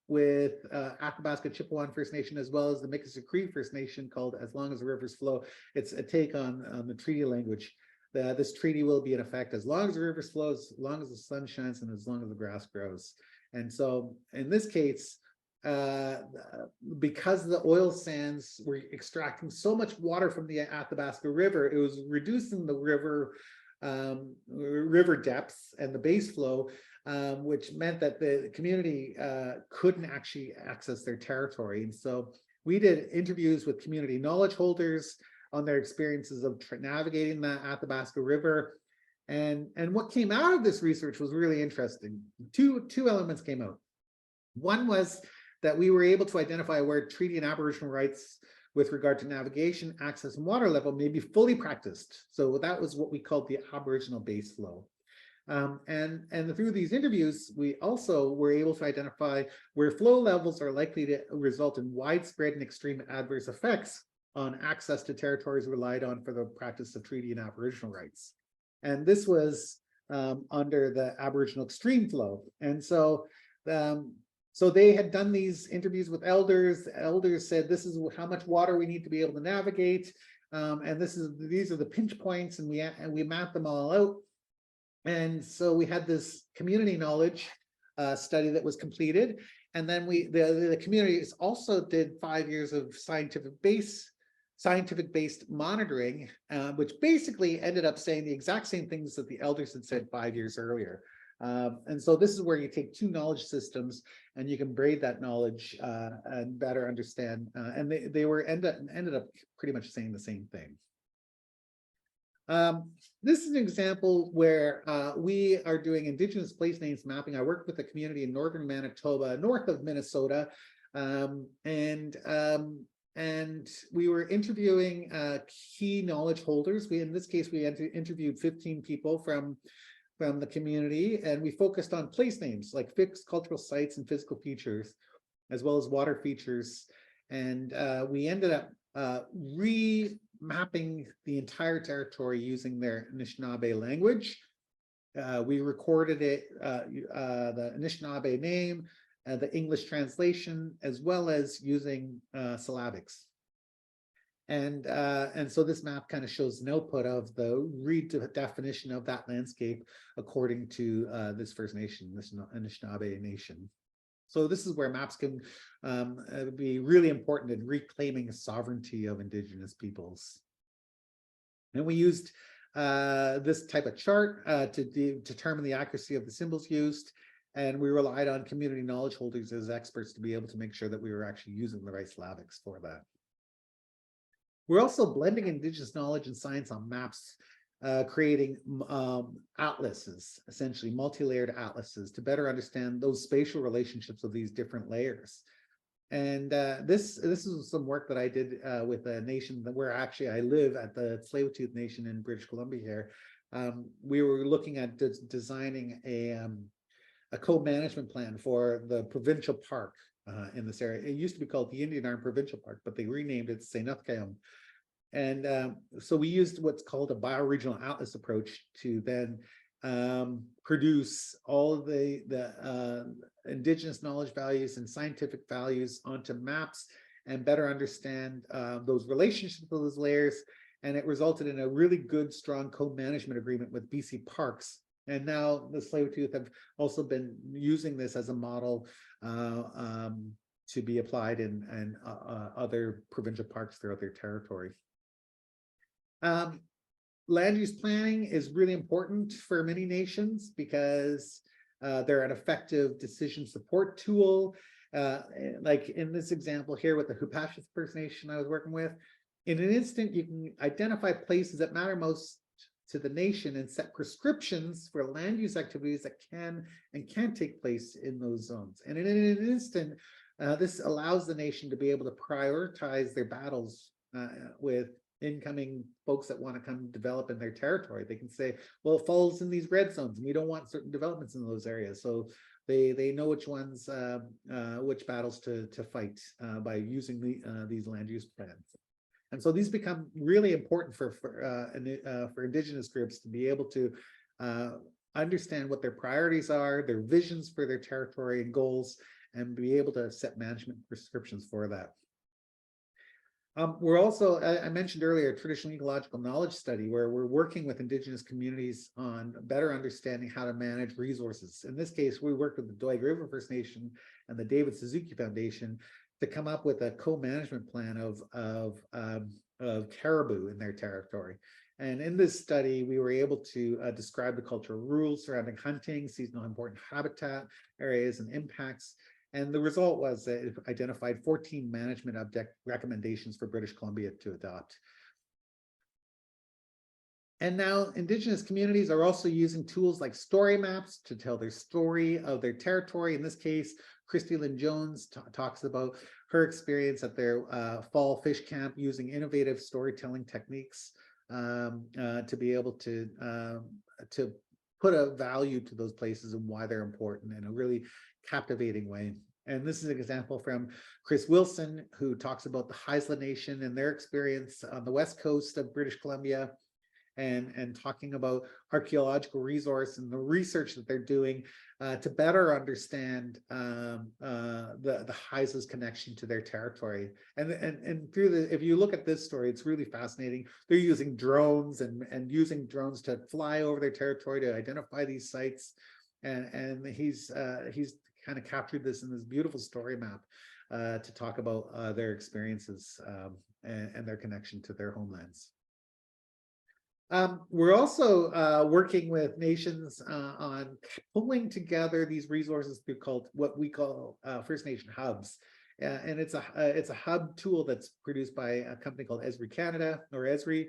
with Athabasca Chippewa First Nation, as well as the Mikisew Cree First Nation, called As Long as the Rivers Flow. It's a take on the treaty language. This treaty will be in effect as long as the rivers flow, as long as the sun shines, and as long as the grass grows. And so in this case, because the oil sands were extracting so much water from the Athabasca River, it was reducing the river depths and the base flow, which meant that the community couldn't actually access their territory. And so we did interviews with community knowledge holders on their experiences of navigating the Athabasca River. And what came out of this research was really interesting. Two elements came out. One was that we were able to identify where treaty and Aboriginal rights with regard to navigation, access, and water level may be fully practiced. So that was what we called the Aboriginal base flow. And through these interviews, we also were able to identify where flow levels are likely to result in widespread and extreme adverse effects on access to territories relied on for the practice of treaty and Aboriginal rights. And this was under the Aboriginal extreme flow. And so they had done these interviews with elders. The elders said, this is how much water we need to be able to navigate. And these are the pinch points, and we mapped them all out. And so we had this community knowledge study that was completed. And then the communities also did 5 years of scientific-based monitoring, which basically ended up saying the exact same things that the elders had said 5 years earlier. And so this is where you take two knowledge systems and you can braid that knowledge and better understand. And they ended up pretty much saying the same thing. This is an example where we are doing Indigenous place names mapping. I worked with a community in northern Manitoba, north of Minnesota, and we were interviewing key knowledge holders. In this case, we interviewed 15 people from the community, and we focused on place names like fixed cultural sites and physical features, as well as water features. And we ended up remapping the entire territory using their Anishinaabe language. We recorded it, the Anishinaabe name, the English translation, as well as using syllabics. And so this map kind of shows an output of the redefinition of that landscape according to this First Nation, this Anishinaabe nation. So this is where maps can be really important in reclaiming sovereignty of Indigenous peoples. And we used this type of chart to determine the accuracy of the symbols used. And we relied on community knowledge holders as experts to be able to make sure that we were actually using the right Slavics for that. We're also blending Indigenous knowledge and science on maps, creating atlases, essentially multi-layered atlases, to better understand those spatial relationships of these different layers. And this is some work that I did with a nation where actually I live at the Saulteaux Nation in British Columbia here. We were looking at designing a co-management plan for the provincial park in this area. It used to be called the Indian Arm Provincial Park, but they renamed it Saulteaux. And so we used what's called a bioregional atlas approach to then produce all of the Indigenous knowledge values and scientific values onto maps and better understand those relationships of those layers. And it resulted in a really good, strong co-management agreement with BC Parks. And now the Saulteaux have also been using this as a model to be applied in other provincial parks throughout their territory. Land use planning is really important for many nations because they're an effective decision support tool. Like in this example here with the Hupashis First Nation I was working with, in an instant, you can identify places that matter most to the nation and set prescriptions for land use activities that can and can't take place in those zones. And in an instant, this allows the nation to be able to prioritize their battles with incoming folks that want to come develop in their territory. They can say, well, it falls in these red zones and we don't want certain developments in those areas. So they know which ones, which battles to fight by using these land use plans. And so these become really important for Indigenous groups to be able to understand what their priorities are, their visions for their territory and goals, and be able to set management prescriptions for that. We're also, I mentioned earlier, traditional ecological knowledge study, where we're working with Indigenous communities on better understanding how to manage resources. In this case, we worked with the Doig River First Nation and the David Suzuki Foundation to come up with a co-management plan of caribou in their territory. And in this study, we were able to describe the cultural rules surrounding hunting, seasonal important habitat areas and impacts. And the result was that it identified 14 management recommendations for British Columbia to adopt. And now Indigenous communities are also using tools like story maps to tell their story of their territory. In this case, Christy Lynn Jones talks about her experience at their fall fish camp using innovative storytelling techniques to be able to put a value to those places and why they're important in a really captivating way. And this is an example from Chris Wilson, who talks about the Haisla Nation and their experience on the west coast of British Columbia, and talking about archaeological resource and the research that they're doing to better understand the Haisla's connection to their territory. And through if you look at this story, it's really fascinating. They're using drones and using drones to fly over their territory to identify these sites. And he's kind of captured this in this beautiful story map to talk about their experiences and their connection to their homelands. We're also working with nations on pulling together these resources through what we call First Nation hubs. And it's a hub tool that's produced by a company called Esri Canada, or Esri.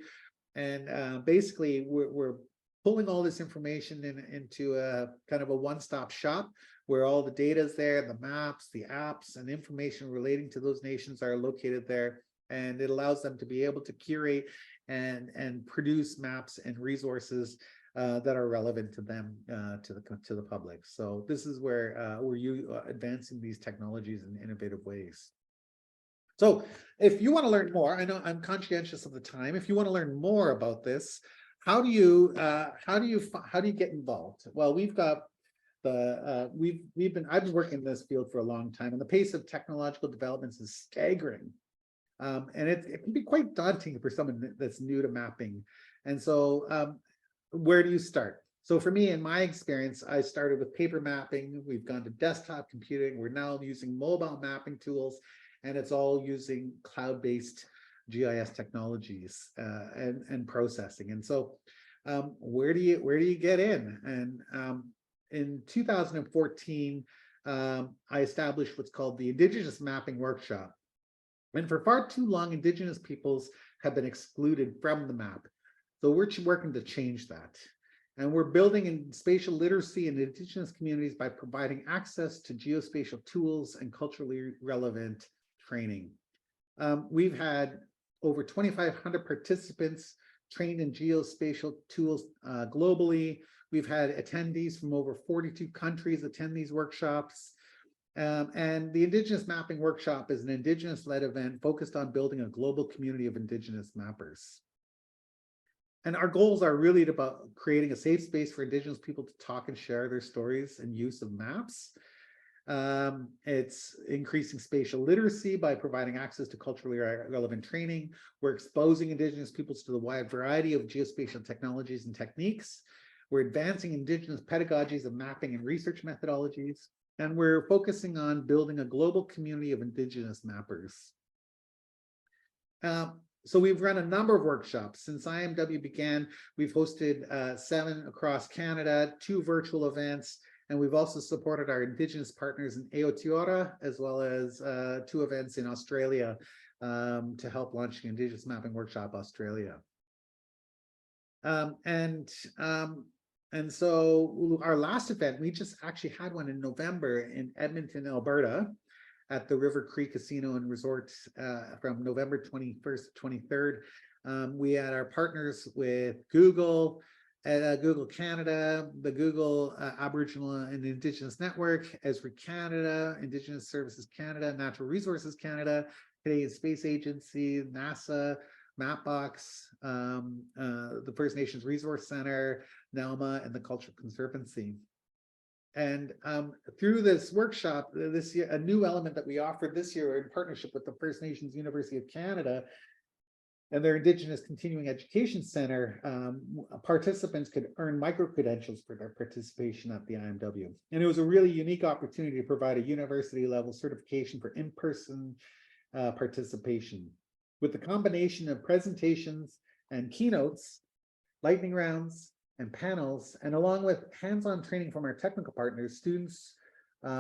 And basically, we're pulling all this information into a kind of a one-stop shop where all the data is there, the maps, the apps, and information relating to those nations are located there. And it allows them to be able to curate and produce maps and resources that are relevant to them, to the public. So this is where we're advancing these technologies in innovative ways. So if you want to learn more, I know I'm conscientious of the time. If you want to learn more about this, how do you get involved? Well, we've got I've been working in this field for a long time, and the pace of technological developments is staggering. And it can be quite daunting for someone that's new to mapping. And so where do you start? So for me, in my experience, I started with paper mapping. We've gone to desktop computing. We're now using mobile mapping tools, and it's all using cloud-based GIS technologies and processing. And so where do you get in? And in 2014, I established what's called the Indigenous Mapping Workshop. And for far too long, Indigenous peoples have been excluded from the map. So we're working to change that. And we're building in spatial literacy in Indigenous communities by providing access to geospatial tools and culturally relevant training. We've had over 2,500 participants trained in geospatial tools globally. We've had attendees from over 42 countries attend these workshops. And the Indigenous Mapping Workshop is an Indigenous-led event focused on building a global community of Indigenous mappers. And our goals are really about creating a safe space for Indigenous people to talk and share their stories and use of maps. It's increasing spatial literacy by providing access to culturally relevant training. We're exposing Indigenous peoples to the wide variety of geospatial technologies and techniques. We're advancing Indigenous pedagogies of mapping and research methodologies. And we're focusing on building a global community of Indigenous mappers. So we've run a number of workshops. Since IMW began, we've hosted 7 across Canada, 2 virtual events, and we've also supported our Indigenous partners in Aotearoa, as well as 2 events in Australia to help launch the Indigenous Mapping Workshop Australia. And so our last event, we just actually had one in November in Edmonton, Alberta, at the River Cree Casino and Resort from November 21st to 23rd. We had our partners with Google, Google Canada, the Google Aboriginal and Indigenous Network, Esri Canada, Indigenous Services Canada, Natural Resources Canada, Canadian Space Agency, NASA, Mapbox, the First Nations Resource Center, NELMA, and the Cultural Conservancy. And through this workshop this year, a new element that we offered this year in partnership with the First Nations University of Canada and their Indigenous Continuing Education Center, participants could earn micro-credentials for their participation at the IMW. And it was a really unique opportunity to provide a university-level certification for in-person participation. With the combination of presentations and keynotes, lightning rounds, and panels, and along with hands-on training from our technical partners, students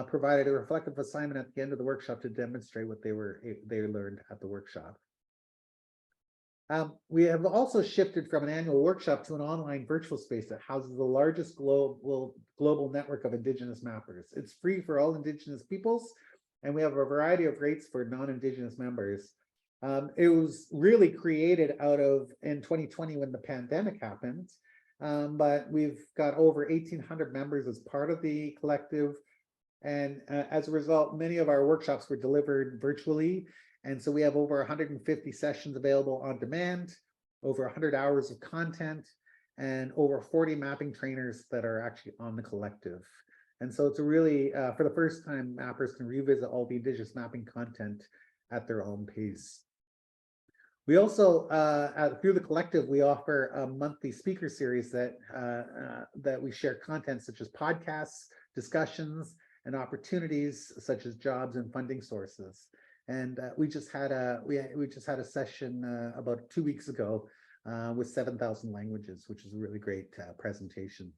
provided a reflective assignment at the end of the workshop to demonstrate what they learned at the workshop. We have also shifted from an annual workshop to an online virtual space that houses the largest global network of Indigenous mappers. It's free for all Indigenous peoples, and we have a variety of rates for non-Indigenous members. It was really created in 2020 when the pandemic happened. But we've got over 1,800 members as part of the collective. And as a result, many of our workshops were delivered virtually. And so we have over 150 sessions available on demand, over 100 hours of content, and over 40 mapping trainers that are actually on the collective. And so it's a really, for the first time, mappers can revisit all the Indigenous mapping content at their own pace. We also, through the collective, we offer a monthly speaker series that we share content such as podcasts, discussions, and opportunities such as jobs and funding sources. And we just had a session about 2 weeks ago with 7,000 languages, which is a really great presentation.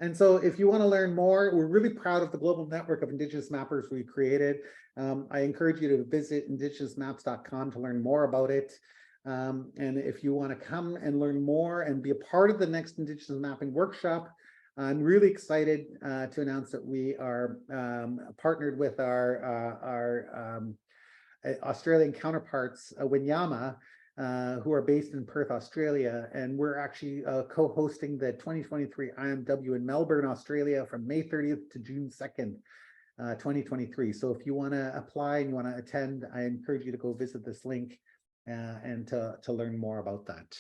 And so if you want to learn more, we're really proud of the global network of Indigenous mappers we created. I encourage you to visit indigenousmaps.com to learn more about it. And if you want to come and learn more and be a part of the next Indigenous Mapping Workshop, I'm really excited to announce that we are partnered with our Australian counterparts, Winyama, who are based in Perth, Australia, and we're actually co-hosting the 2023 IMW in Melbourne, Australia from May 30th to June 2nd, 2023. So if you want to apply and you want to attend, I encourage you to go visit this link and to learn more about that.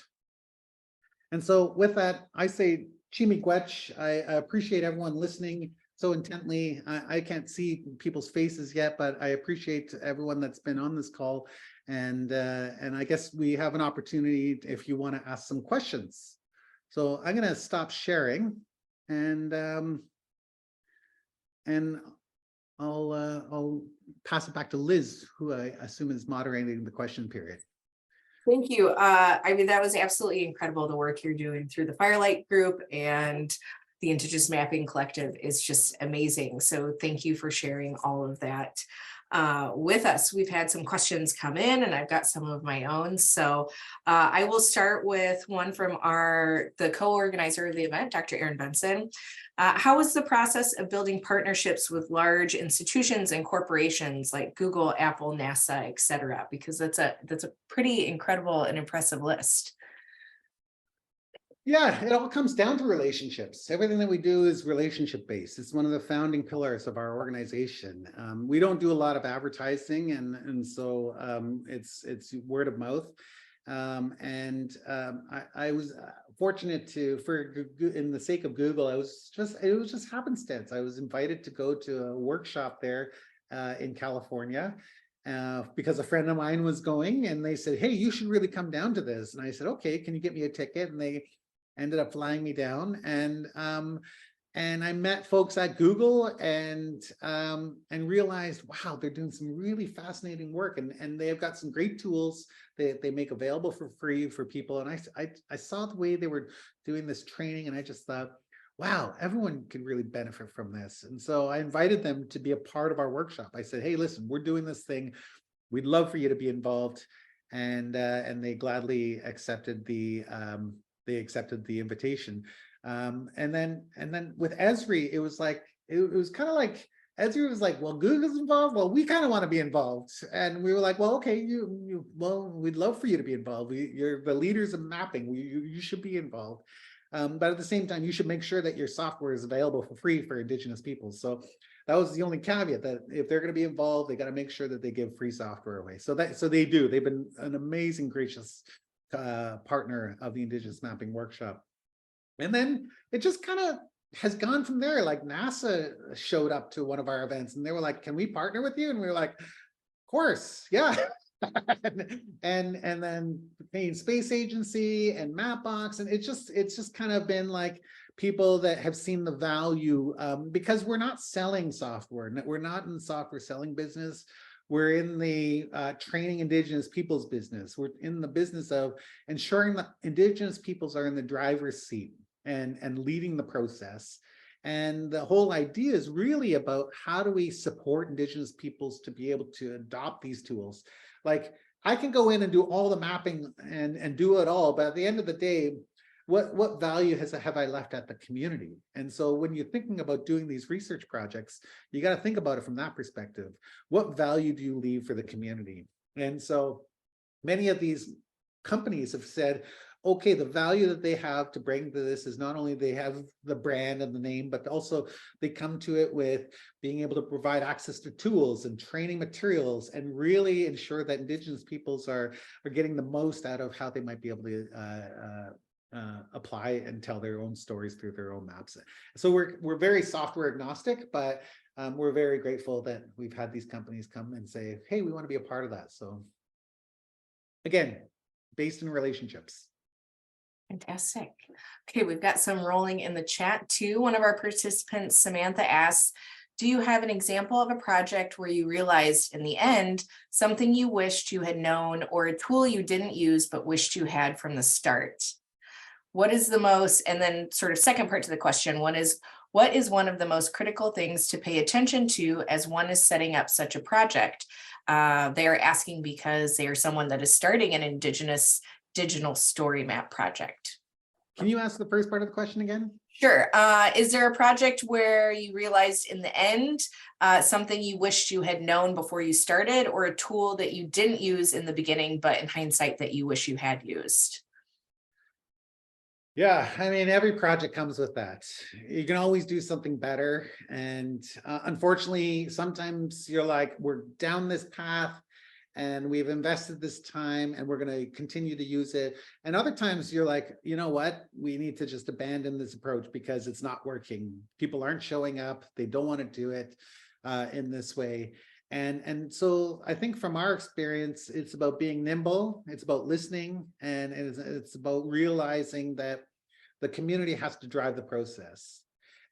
And so with that, I say Chimigwech. I appreciate everyone listening so intently. I can't see people's faces yet, but I appreciate everyone that's been on this call. And I guess we have an opportunity if you want to ask some questions. So I'm going to stop sharing, and I'll pass it back to Liz, who I assume is moderating the question period. Thank you. I mean, that was absolutely incredible, the work you're doing through the Firelight group, and the Indigenous Mapping Collective is just amazing. So thank you for sharing all of that with us. We've had some questions come in, and I've got some of my own. So I will start with one from the co-organizer of the event, Dr. Erin Benson. How was the process of building partnerships with large institutions and corporations like Google, Apple, NASA, et cetera? Because that's a pretty incredible and impressive list. Yeah, it all comes down to relationships. Everything that we do is relationship based. It's one of the founding pillars of our organization. We don't do a lot of advertising, and so it's word of mouth. I was fortunate in the sake of Google, it was just happenstance. I was invited to go to a workshop there in California because a friend of mine was going, and they said, "Hey, you should really come down to this." And I said, "Okay, can you get me a ticket?" And they ended up flying me down, and I met folks at Google, and realized, wow, they're doing some really fascinating work, and they have got some great tools that they make available for free for people. And I saw the way they were doing this training, and I just thought, wow, everyone could really benefit from this. And so I invited them to be a part of our workshop. I said, "Hey, listen, we're doing this thing. We'd love for you to be involved." And they gladly accepted the invitation. And then with Esri, it was like, it was kind of like, Esri was like, "Well, Google's involved. Well, we kind of want to be involved." And we were like, "Well, okay, well, we'd love for you to be involved. You're the leaders of mapping. You should be involved. But at the same time, you should make sure that your software is available for free for Indigenous peoples." So that was the only caveat, that if they're going to be involved, they got to make sure that they give free software away. So they do. They've been an amazing, gracious partner of the Indigenous Mapping Workshop. And then it just kind of has gone from there. Like NASA showed up to one of our events, and they were like, "Can we partner with you?" And we were like, "Of course, yeah." and then the Canadian Space Agency and Mapbox, and it's just kind of been like people that have seen the value, because we're not selling software. We're not in the software selling business. We're in the training Indigenous peoples business. We're in the business of ensuring that Indigenous peoples are in the driver's seat and leading the process. And the whole idea is really about, how do we support Indigenous peoples to be able to adopt these tools? Like, I can go in and do all the mapping and do it all, but at the end of the day, what value have I left at the community? And so when you're thinking about doing these research projects, you got to think about it from that perspective. What value do you leave for the community? And so many of these companies have said, okay, the value that they have to bring to this is not only they have the brand and the name, but also they come to it with being able to provide access to tools and training materials, and really ensure that Indigenous peoples are getting the most out of how they might be able to apply and tell their own stories through their own maps. So we're very software agnostic, but we're very grateful that we've had these companies come and say, "Hey, we want to be a part of that." So again, based in relationships. Fantastic. Okay, we've got some rolling in the chat too. One of our participants, Samantha, asks, "Do you have an example of a project where you realized in the end something you wished you had known, or a tool you didn't use but wished you had from the start? What is the most," and then sort of second part to the question, what is one of the most critical things to pay attention to as one is setting up such a project? They are asking because they are someone that is starting an Indigenous digital story map project. Can you ask the first part of the question again? Sure. Is there a project where you realized in the end something you wished you had known before you started, or a tool that you didn't use in the beginning, but in hindsight that you wish you had used? Yeah, I mean, every project comes with that. You can always do something better. And unfortunately, sometimes you're like, we're down this path and we've invested this time and we're going to continue to use it. And other times you're like, you know what, we need to just abandon this approach because it's not working. People aren't showing up. They don't want to do it in this way. And so I think from our experience, it's about being nimble, it's about listening, and it's about realizing that The community has to drive the process.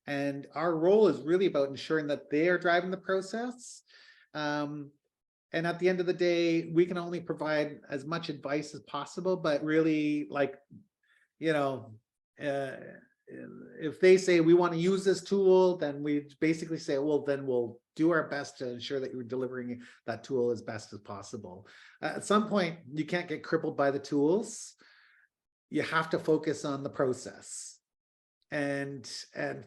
And our role is really about ensuring that they are driving the process. And at the end of the day, we can only provide as much advice as possible, but really, like, you know, if they say we want to use this tool, then we basically say, well, then we'll do our best to ensure that you're delivering that tool as best as possible. At some point, you can't get crippled by the tools. You have to focus on the process. And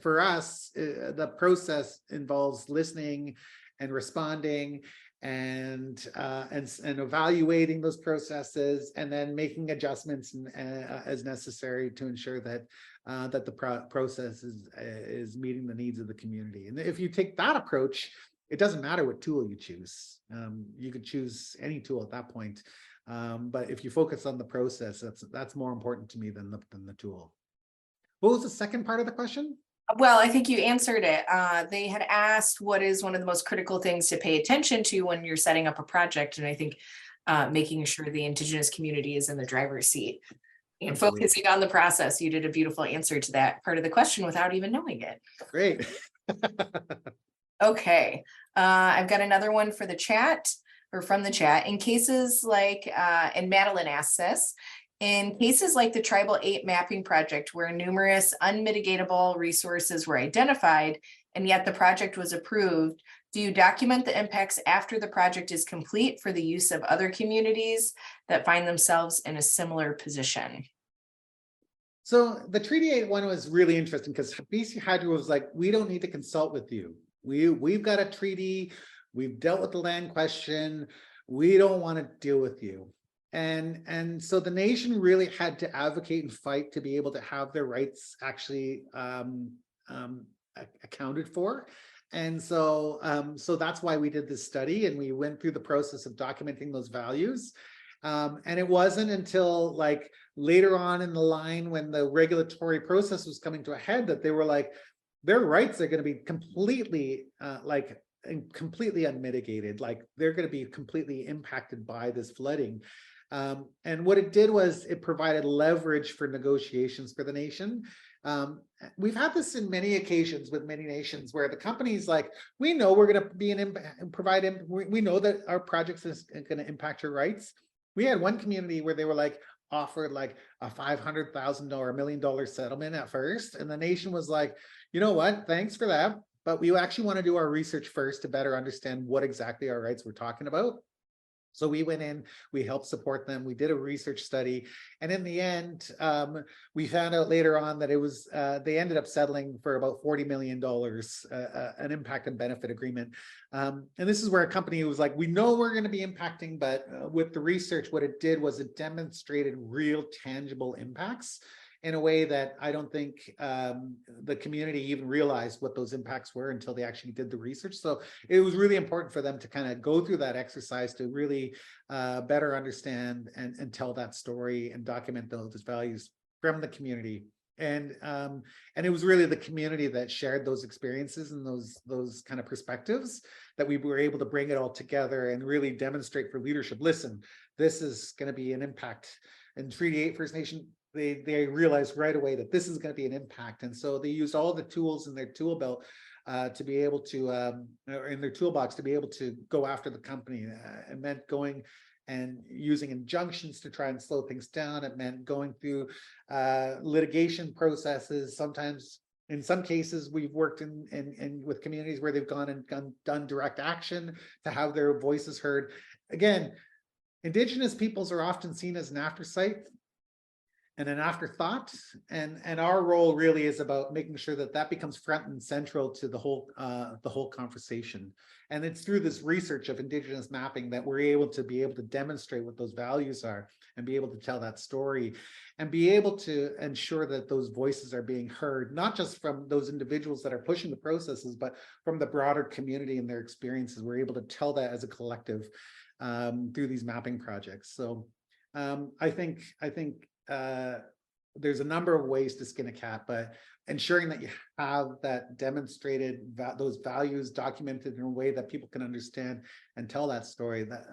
for us, the process involves listening and responding and evaluating those processes, and then making adjustments as necessary to ensure that that the process is meeting the needs of the community. And if you take that approach, it doesn't matter what tool you choose. You could choose any tool at that point. But if you focus on the process, that's more important to me than the tool. What was the second part of the question? Well, I think you answered it. They had asked what is one of the most critical things to pay attention to when you're setting up a project. And I think making sure the Indigenous community is in the driver's seat and Absolutely. focusing on the process. You did a beautiful answer to that part of the question without even knowing it. Great. Okay, I've got another one for the chat, or from the chat. In cases like, and Madeline asks this, in cases like the Tribal 8 mapping project, where numerous unmitigatable resources were identified, and yet the project was approved, do you document the impacts after the project is complete for the use of other communities that find themselves in a similar position? So the Treaty 8 one was really interesting because BC Hydro was like, we don't need to consult with you. We've got a treaty. We've dealt with the land question. We don't want to deal with you. And so the nation really had to advocate and fight to be able to have their rights actually accounted for. And so so that's why we did this study, and we went through the process of documenting those values. And it wasn't until like later on in the line, when the regulatory process was coming to a head, that they were like, their rights are going to be completely completely unmitigated. Like they're going to be completely impacted by this flooding. And what it did was it provided leverage for negotiations for the nation. We've had this in many occasions with many nations where the company's like, we know we're going to be we know that our projects is going to impact your rights. We had one community where they were like offered like a $500,000, $1 million settlement at first. And the nation was like, you know what, thanks for that. But we actually want to do our research first to better understand what exactly our rights we're talking about. So we went in, we helped support them. We did a research study. And in the end, we found out later on that it was, they ended up settling for about $40 million, an impact and benefit agreement. And this is where a company was like, we know we're going to be impacting, but with the research, what it did was it demonstrated real tangible impacts in a way that I don't think the community even realized what those impacts were until they actually did the research. So it was really important for them to kind of go through that exercise to really better understand and tell that story and document those values from the community. And it was really the community that shared those experiences and those kind of perspectives that we were able to bring it all together and really demonstrate for leadership. Listen, this is going to be an impact. And Treaty 8 First Nation, they realized right away that this is going to be an impact. And so they used all the tools in their tool belt to be able to, or in their toolbox to be able to go after the company. It meant going and using injunctions to try and slow things down. It meant going through litigation processes. Sometimes, in some cases, we've worked in with communities where they've gone and done direct action to have their voices heard. Again, Indigenous peoples are often seen as an aftersight and an afterthought, and our role really is about making sure that that becomes front and central to the whole conversation. And it's through this research of Indigenous mapping that we're able to demonstrate what those values are and be able to tell that story and be able to ensure that those voices are being heard, not just from those individuals that are pushing the processes, but from the broader community and their experiences. We're able to tell that as a collective through these mapping projects. So I think there's a number of ways to skin a cat, but ensuring that you have that demonstrated those values documented in a way that people can understand and tell that story. That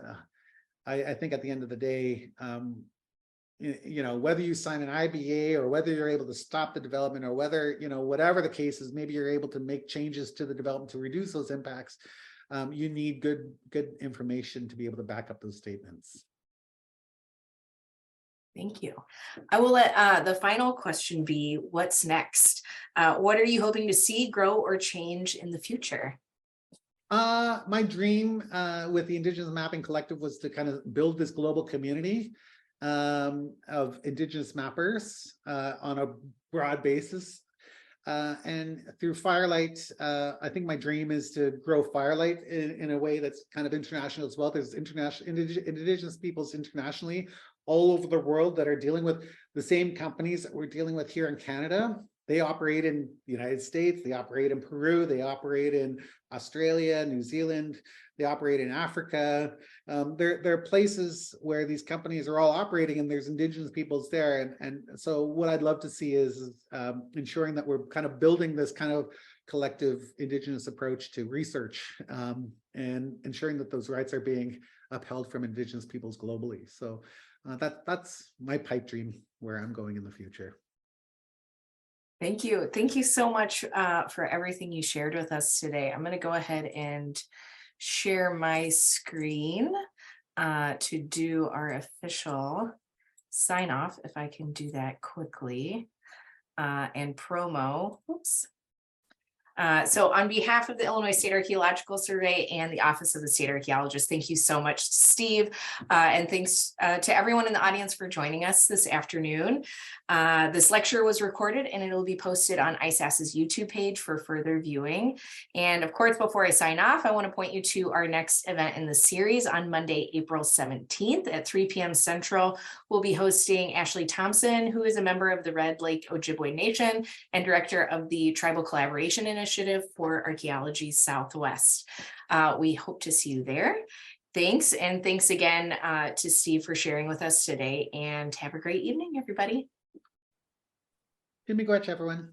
I think at the end of the day, whether you sign an IBA or whether you're able to stop the development or whether, whatever the case is, maybe you're able to make changes to the development to reduce those impacts. You need good information to be able to back up those statements. Thank you. I will let the final question be, what's next? What are you hoping to see, grow, or change in the future? My dream with the Indigenous Mapping Collective was to kind of build this global community of Indigenous mappers on a broad basis. And through Firelight, I think my dream is to grow Firelight in a way that's kind of international as well. There's Indigenous peoples internationally all over the world that are dealing with the same companies that we're dealing with here in Canada. They operate in the United States, they operate in Peru, they operate in Australia, New Zealand, they operate in Africa. There are places where these companies are all operating and there's Indigenous peoples there. And so what I'd love to see is ensuring that we're kind of building this kind of collective Indigenous approach to research and ensuring that those rights are being upheld from Indigenous peoples globally. So that's my pipe dream where I'm going in the future. Thank you. Thank you so much for everything you shared with us today. I'm going to go ahead and share my screen to do our official sign off, if I can do that quickly, and promo. Oops. So on behalf of the Illinois State Archaeological Survey and the Office of the State Archaeologist, thank you so much, Steve, and thanks to everyone in the audience for joining us this afternoon. This lecture was recorded and it will be posted on ISAS's YouTube page for further viewing. And of course, before I sign off, I want to point you to our next event in the series on Monday, April 17th at 3 p.m. Central. We'll be hosting Ashley Thompson, who is a member of the Red Lake Ojibwe Nation and director of the Tribal Collaboration Initiative for Archaeology Southwest. We hope to see you there. Thanks, and thanks again to Steve for sharing with us today, and have a great evening, everybody. Good miigwech, everyone.